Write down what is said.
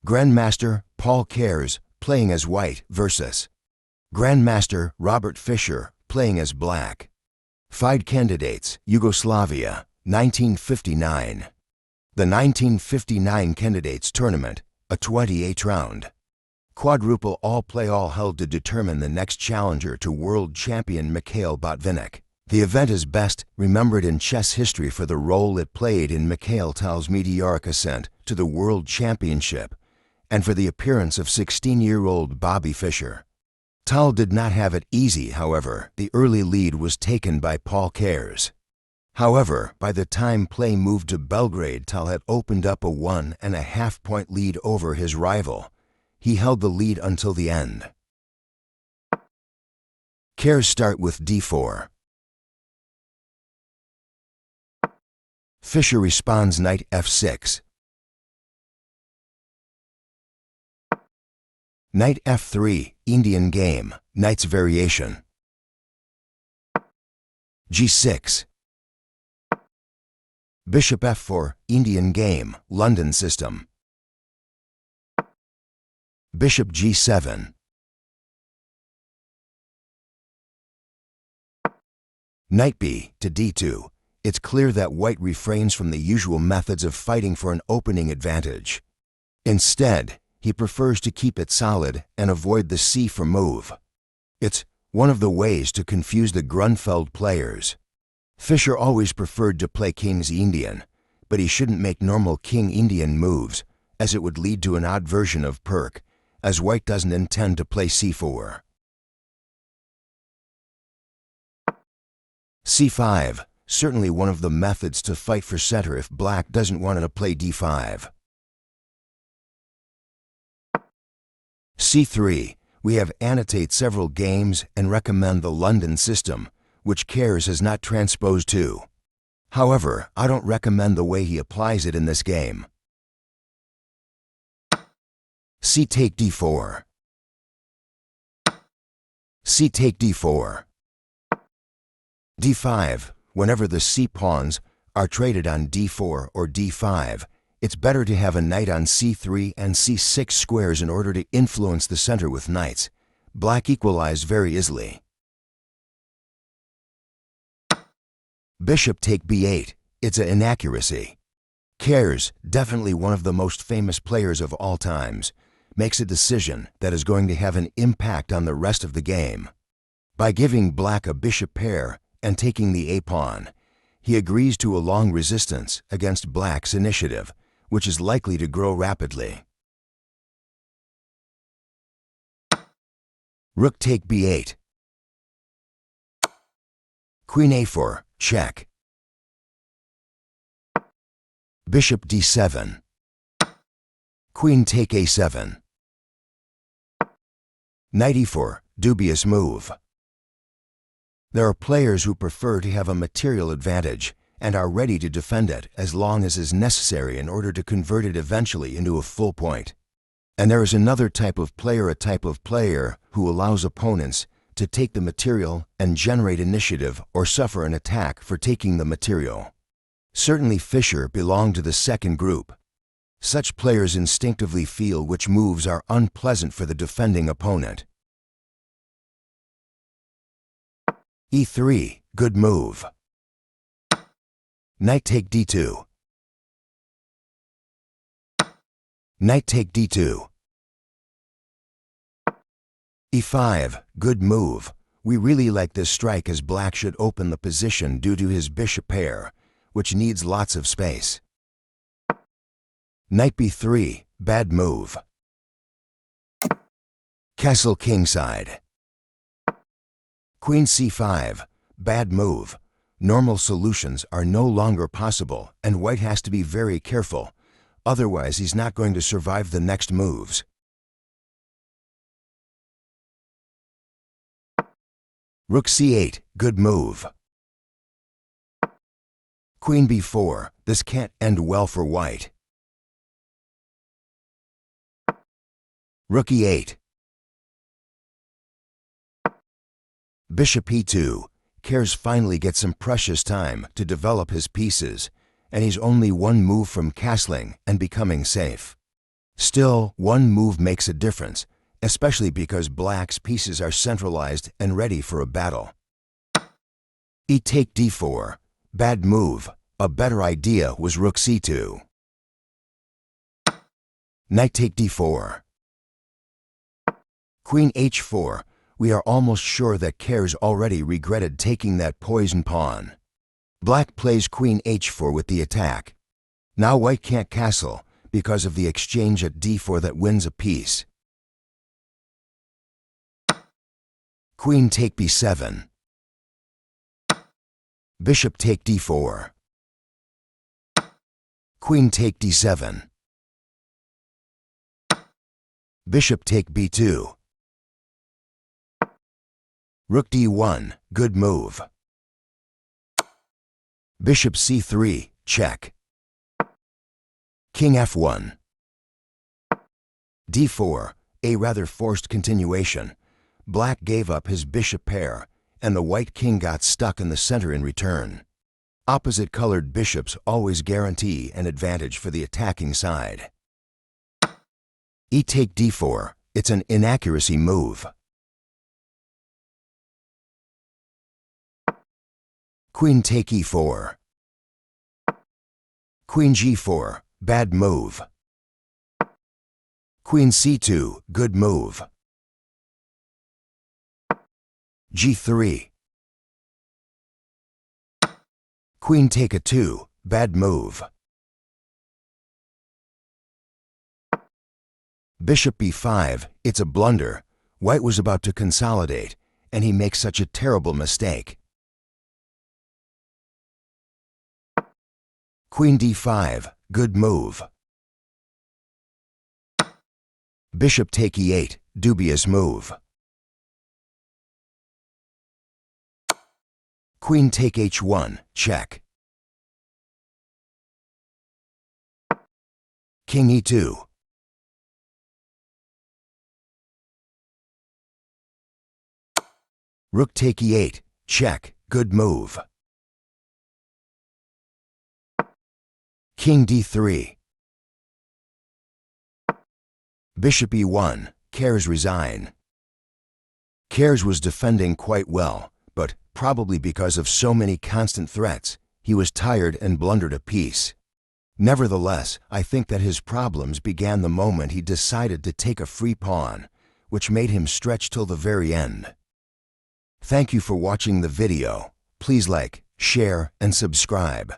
Grandmaster Paul Keres, playing as white, versus Grandmaster Robert Fischer, playing as black. Fide candidates, Yugoslavia, 1959. The 1959 candidates tournament, a 28 round quadruple all-play-all held to determine the next challenger to World Champion Mikhail Botvinnik. The event is best remembered in chess history for the role it played in Mikhail Tal's meteoric ascent to the World Championship and for the appearance of 16-year-old Bobby Fischer. Tal did not have it easy, however. The early lead was taken by Paul Keres. However, by the time play moved to Belgrade, Tal had opened up a 1.5 point lead over his rival. He held the lead until the end. Keres start with d4. Fischer responds knight f6. Knight f3, Indian game, knight's variation. g6. Bishop f4, Indian game, London system. Bishop g7. Knight b to d2. It's clear that white refrains from the usual methods of fighting for an opening advantage. Instead, he prefers to keep it solid and avoid the c4 move. It's one of the ways to confuse the Grunfeld players. Fischer always preferred to play King's Indian, but he shouldn't make normal King Indian moves, as it would lead to an odd version of Perk, as white doesn't intend to play c4. c5, certainly one of the methods to fight for center if black doesn't want to play d5. c3, we have annotate several games and recommend the London system, which Keres has not transposed to. However, I don't recommend the way he applies it in this game. C take d4. C take d4. d5, whenever the c pawns are traded on d4 or d5, it's better to have a knight on c3 and c6 squares in order to influence the center with knights. Black equalized very easily. Bishop take b8. It's an inaccuracy. Keres, definitely one of the most famous players of all times, makes a decision that is going to have an impact on the rest of the game. By giving black a bishop pair and taking the a-pawn, he agrees to a long resistance against black's initiative, which is likely to grow rapidly. Rook take b8. Queen a4, check. Bishop d7. Queen take a7. Knight e4, dubious move. There are players who prefer to have a material advantage and are ready to defend it as long as is necessary in order to convert it eventually into a full point. And there is another type of player who allows opponents to take the material and generate initiative or suffer an attack for taking the material. Certainly Fischer belonged to the second group. Such players instinctively feel which moves are unpleasant for the defending opponent. e3, good move. Knight take d2. Knight take d2. e5, good move. We really like this strike as black should open the position due to his bishop pair, which needs lots of space. Knight b3, bad move. Castle kingside. Queen c5, bad move. Normal solutions are no longer possible, and white has to be very careful. Otherwise, he's not going to survive the next moves. Rook c8, good move. Queen b4, this can't end well for white. Rook e8. Bishop e2. Keres finally gets some precious time to develop his pieces, and he's only one move from castling and becoming safe. Still, one move makes a difference, especially because black's pieces are centralized and ready for a battle. E take d4. Bad move. A better idea was rook c2. Knight take d4. Queen h4. We are almost sure that Keres already regretted taking that poison pawn. Black plays queen h4 with the attack. Now white can't castle because of the exchange at d4 that wins a piece. Queen take b7. Bishop take d4. Queen take d7. Bishop take b2. Rook d1, good move. Bishop c3, check. King f1. d4, a rather forced continuation. Black gave up his bishop pair, and the white king got stuck in the center in return. Opposite-colored bishops always guarantee an advantage for the attacking side. E take d4. It's an inaccuracy move. Queen take e4. Queen g4. Bad move. Queen c2. Good move. g3. Queen take a 2. Bad move. Bishop b5. It's a blunder. White was about to consolidate, and he makes such a terrible mistake. Queen d5. Good move. Bishop take e8. Dubious move. Queen take h1. Check. King e2. Rook take e8. Check. Good move. King d3. Bishop e1. Keres resign. Keres was defending quite well, but probably because of so many constant threats, he was tired and blundered a piece. Nevertheless, I think that his problems began the moment he decided to take a free pawn, which made him stretch till the very end. Thank you for watching the video. Please like, share, and subscribe.